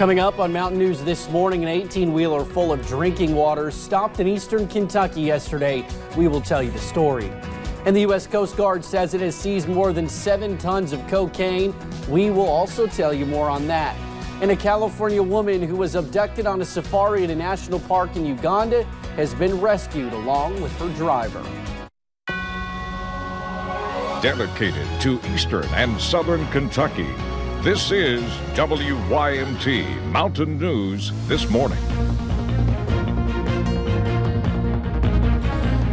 Coming up on Mountain News this morning, an 18-wheeler full of drinking water stopped in eastern Kentucky yesterday. We will tell you the story. And the U.S. Coast Guard says it has seized more than 7 tons of cocaine. We will also tell you more on that. And a California woman who was abducted on a safari at a national park in Uganda has been rescued along with her driver. Dedicated to eastern and southern Kentucky, this is WYMT Mountain News This Morning.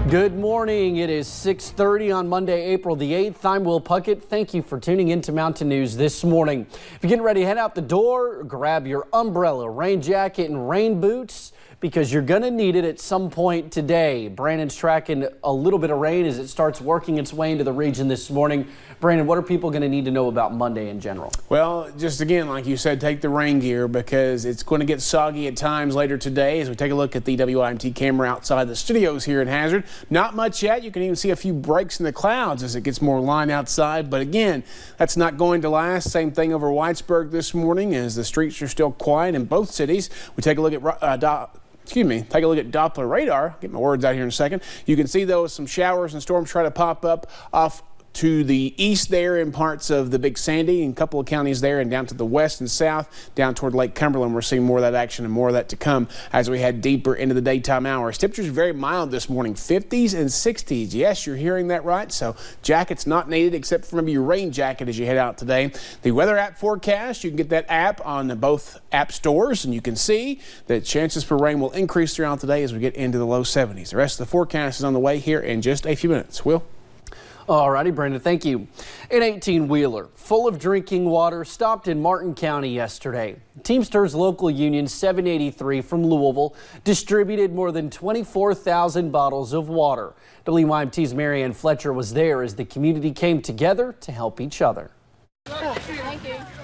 Good morning. It is 6:30 on Monday, April the 8th. I'm Will Puckett. Thank you for tuning in to Mountain News This Morning. If you're getting ready to head out the door, grab your umbrella, rain jacket, and rain boots, because you're going to need it at some point today. Brandon's tracking a little bit of rain as it starts working its way into the region this morning. Brandon, what are people going to need to know about Monday in general? Well, just again, like you said, take the rain gear because it's going to get soggy at times later today as we take a look at the WIMT camera outside the studios here in Hazard. Not much yet. You can even see a few breaks in the clouds as it gets more line outside. But again, that's not going to last. Same thing over Whitesburg this morning as the streets are still quiet in both cities. We take a look at take a look at Doppler radar. Get my words out here in a second. You can see, though, some showers and storms try to pop up off to the east there in parts of the Big Sandy and a couple of counties there, and down to the west and south, down toward Lake Cumberland. We're seeing more of that action and more of that to come as we head deeper into the daytime hours. Temperatures very mild this morning, 50s and 60s. Yes, you're hearing that right. So jackets not needed except for maybe your rain jacket as you head out today. The weather app forecast, you can get that app on both app stores, and you can see that chances for rain will increase throughout the day as we get into the low 70s. The rest of the forecast is on the way here in just a few minutes. Will? All righty, Brandon, thank you. An 18-wheeler full of drinking water stopped in Martin County yesterday. Teamsters Local Union 783 from Louisville distributed more than 24,000 bottles of water. WYMT's Marianne Fletcher was there as the community came together to help each other.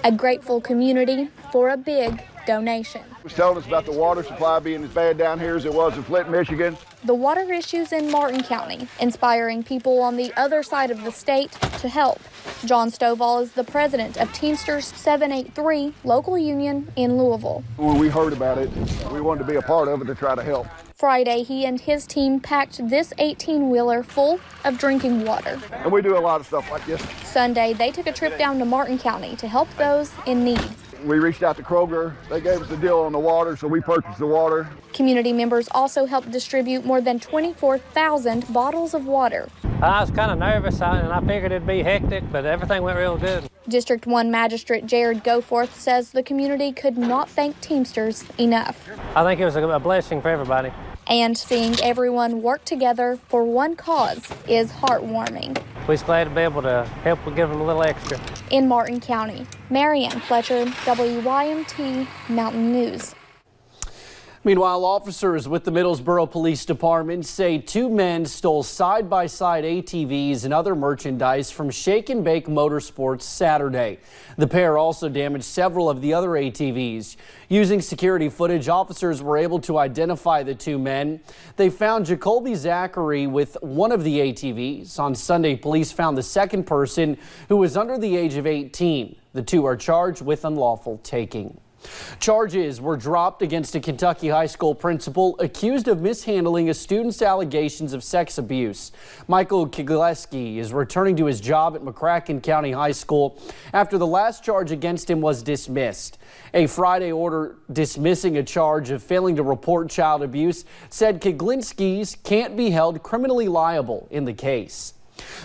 A grateful community for a big donation. Was telling us about the water supply being as bad down here as it was in Flint, Michigan. The water issues in Martin County, inspiring people on the other side of the state to help. John Stovall is the president of Teamsters 783 Local Union in Louisville. When we heard about it, we wanted to be a part of it to try to help. Friday, he and his team packed this 18-wheeler full of drinking water. And we do a lot of stuff like this. Sunday, they took a trip down to Martin County to help those in need. We reached out to Kroger. They gave us a deal on the water, so we purchased the water. Community members also helped distribute more than 24,000 bottles of water. I was kind of nervous, and I figured it'd be hectic, but everything went real good. District 1 Magistrate Jared Goforth says the community could not thank Teamsters enough. I think it was a blessing for everybody. And seeing everyone work together for one cause is heartwarming. We're just glad to be able to help give them a little extra. In Martin County, Marianne Fletcher, WYMT Mountain News. Meanwhile, officers with the Middlesboro Police Department say 2 men stole side-by-side ATVs and other merchandise from Shake and Bake Motorsports Saturday. The pair also damaged several of the other ATVs. Using security footage, officers were able to identify the 2 men. They found Jacoby Zachary with one of the ATVs. On Sunday, police found the second person, who was under the age of 18. The 2 are charged with unlawful taking. Charges were dropped against a Kentucky high school principal accused of mishandling a student's allegations of sex abuse. Michael Kigleski is returning to his job at McCracken County High School after the last charge against him was dismissed. A Friday order dismissing a charge of failing to report child abuse said Kigleski can't be held criminally liable in the case.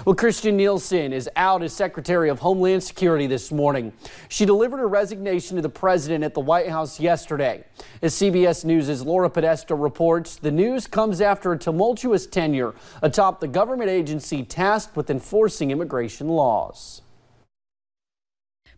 Well, Kirstjen Nielsen is out as Secretary of Homeland Security this morning. She delivered her resignation to the president at the White House yesterday. As CBS News' Laura Podesta reports, the news comes after a tumultuous tenure atop the government agency tasked with enforcing immigration laws.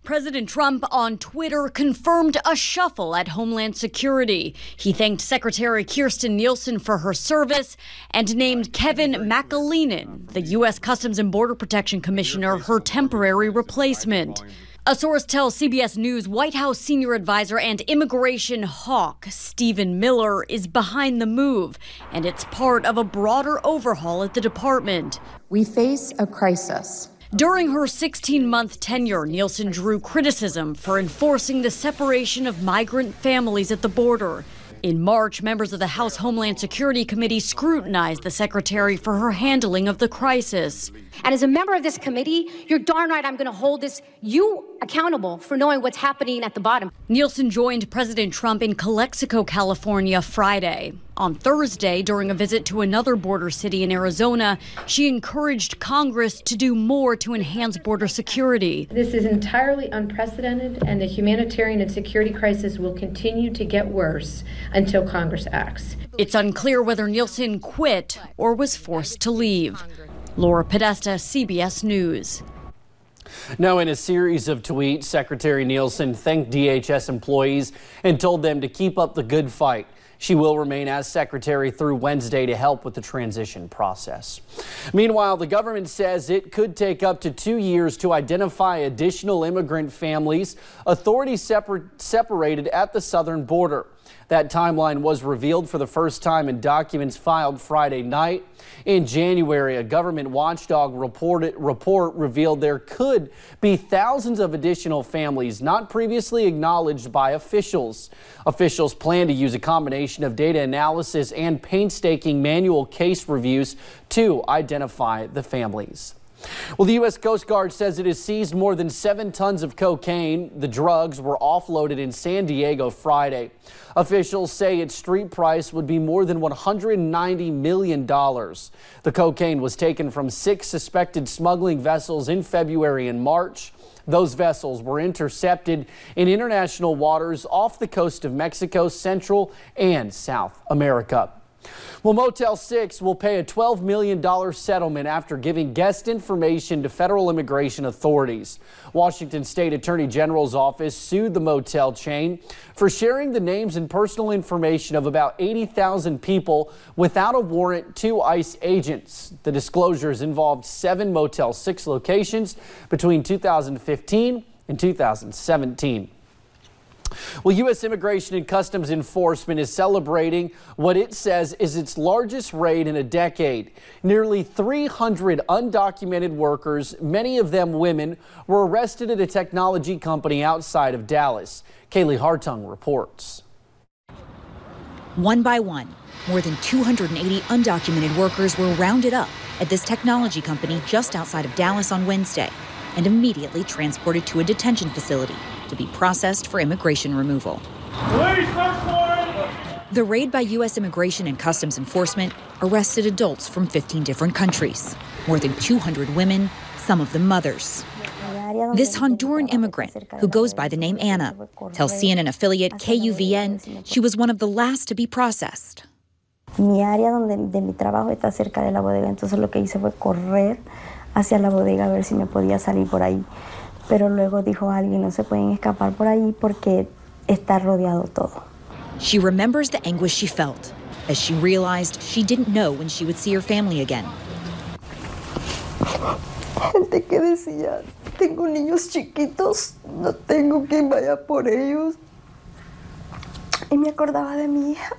President Trump on Twitter confirmed a shuffle at Homeland Security. He thanked Secretary Kirstjen Nielsen for her service and named Kevin McAleenan, the U.S. Customs and Border Protection Commissioner, her temporary replacement. A source tells CBS News White House senior advisor and immigration hawk Stephen Miller is behind the move, and it's part of a broader overhaul at the department. We face a crisis. During her 16-month tenure, Nielsen drew criticism for enforcing the separation of migrant families at the border. In March, members of the House Homeland Security Committee scrutinized the secretary for her handling of the crisis. And as a member of this committee, you're darn right I'm going to hold you accountable for knowing what's happening at the bottom. Nielsen joined President Trump in Calexico, California, Friday. On Thursday, during a visit to another border city in Arizona, she encouraged Congress to do more to enhance border security. This is entirely unprecedented, and the humanitarian and security crisis will continue to get worse until Congress acts. It's unclear whether Nielsen quit or was forced to leave. Laura Podesta, CBS News. Now, in a series of tweets, Secretary Nielsen thanked DHS employees and told them to keep up the good fight. She will remain as secretary through Wednesday to help with the transition process. Meanwhile, the government says it could take up to 2 years to identify additional immigrant families authorities separated at the southern border. That timeline was revealed for the first time in documents filed Friday night. In January, a government watchdog report revealed there could be thousands of additional families not previously acknowledged by officials. Officials plan to use a combination of data analysis and painstaking manual case reviews to identify the families. Well, the U.S. Coast Guard says it has seized more than 7 tons of cocaine. The drugs were offloaded in San Diego Friday. Officials say its street price would be more than $190 million. The cocaine was taken from 6 suspected smuggling vessels in February and March. Those vessels were intercepted in international waters off the coast of Mexico, Central and South America. Well, Motel 6 will pay a $12 million settlement after giving guest information to federal immigration authorities. Washington State Attorney General's office sued the motel chain for sharing the names and personal information of about 80,000 people without a warrant to ICE agents. The disclosures involved 7 Motel 6 locations between 2015 and 2017. Well, U.S. Immigration and Customs Enforcement is celebrating what it says is its largest raid in a decade. Nearly 300 undocumented workers, many of them women, were arrested at a technology company outside of Dallas. Kaylee Hartung reports. One by one, more than 280 undocumented workers were rounded up at this technology company just outside of Dallas on Wednesday and immediately transported to a detention facility to be processed for immigration removal. The raid by U.S. Immigration and Customs Enforcement arrested adults from 15 different countries, more than 200 women, some of them mothers. This Honduran immigrant, who goes by the name Anna, tells CNN affiliate KUVN she was one of the last to be processed. Mi área de mi trabajo está cerca de la bodega, entonces lo que hice fue correr hacia la bodega a ver si me podía salir por ahí. Pero luego dijo alguien, no se pueden escapar por ahí porque está rodeado todo. She remembers the anguish she felt as she realized she didn't know when she would see her family again. Gente que decía, tengo niños chiquitos, no tengo quien vaya por ellos. Y me acordaba de mi hija.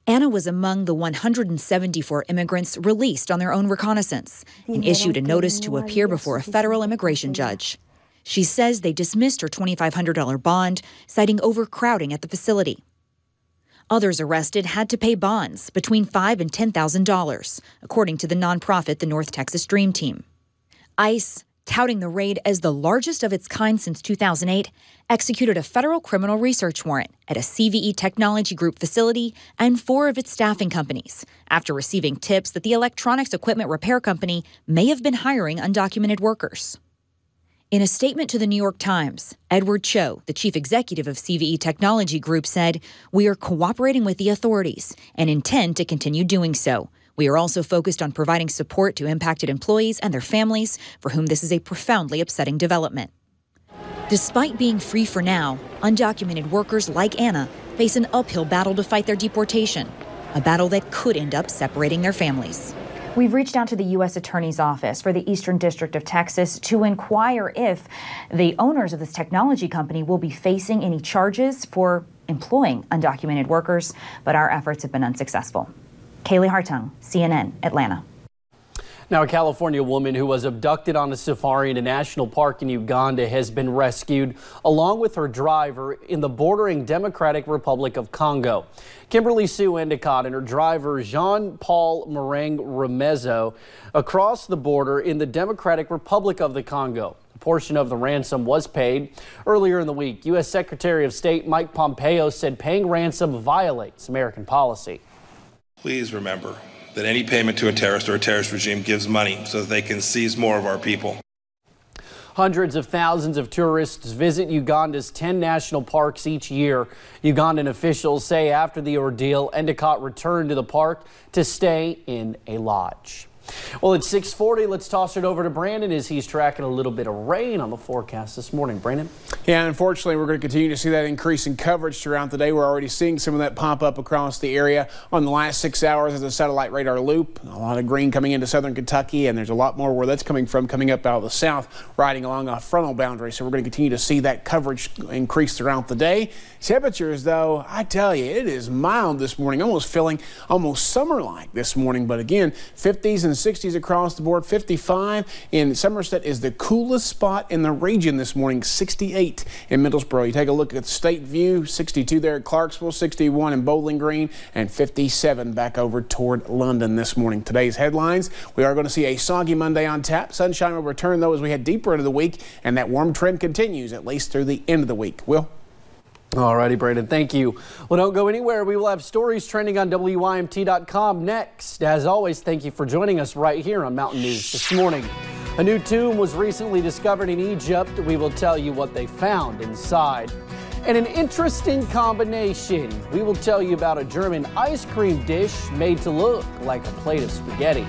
Anna was among the 174 immigrants released on their own reconnaissance and issued a notice to appear before a federal immigration judge. She says they dismissed her $2,500 bond, citing overcrowding at the facility. Others arrested had to pay bonds between $5,000 and $10,000, according to the nonprofit the North Texas Dream Team. ICE, touting the raid as the largest of its kind since 2008, executed a federal criminal research warrant at a CVE Technology Group facility and 4 of its staffing companies after receiving tips that the electronics equipment repair company may have been hiring undocumented workers. In a statement to the New York Times, Edward Cho, the chief executive of CVE Technology Group, said, "We are cooperating with the authorities and intend to continue doing so. We are also focused on providing support to impacted employees and their families for whom this is a profoundly upsetting development." Despite being free for now, undocumented workers like Anna face an uphill battle to fight their deportation, a battle that could end up separating their families. We've reached out to the U.S. Attorney's Office for the Eastern District of Texas to inquire if the owners of this technology company will be facing any charges for employing undocumented workers, but our efforts have been unsuccessful. Kaylee Hartung, CNN, Atlanta. Now, a California woman who was abducted on a safari in a national park in Uganda has been rescued, along with her driver, in the bordering Democratic Republic of Congo. Kimberly Sue Endicott and her driver, Jean-Paul Marang Remezo, across the border in the Democratic Republic of the Congo. A portion of the ransom was paid. Earlier in the week, U.S. Secretary of State Mike Pompeo said paying ransom violates American policy. Please remember that any payment to a terrorist or a terrorist regime gives money so that they can seize more of our people. Hundreds of thousands of tourists visit Uganda's 10 national parks each year. Ugandan officials say after the ordeal, Endicott returned to the park to stay in a lodge. Well, it's 6:40. Let's toss it over to Brandon as he's tracking a little bit of rain on the forecast this morning. Brandon? Yeah, unfortunately, we're going to continue to see that increase in coverage throughout the day. We're already seeing some of that pop up across the area on the last 6 hours as a satellite radar loop. A lot of green coming into southern Kentucky, and there's a lot more where that's coming from, coming up out of the south, riding along a frontal boundary. So we're going to continue to see that coverage increase throughout the day. Temperatures, though, I tell you, it is mild this morning, almost feeling almost summer-like this morning. But again, 50s and 60s across the board. 55 in Somerset is the coolest spot in the region this morning. 68 in Middlesboro. You take a look at the state view. 62 there at Clarksville, 61 in Bowling Green, and 57 back over toward London this morning. Today's headlines: we are going to see a soggy Monday on tap. Sunshine will return, though, as we head deeper into the week, and that warm trend continues at least through the end of the week. Will? All righty, Brandon, thank you. Well, don't go anywhere. We will have stories trending on WYMT.com next. As always, thank you for joining us right here on Mountain News this morning. A new tomb was recently discovered in Egypt. We will tell you what they found inside. And an interesting combination. We will tell you about a German ice cream dish made to look like a plate of spaghetti.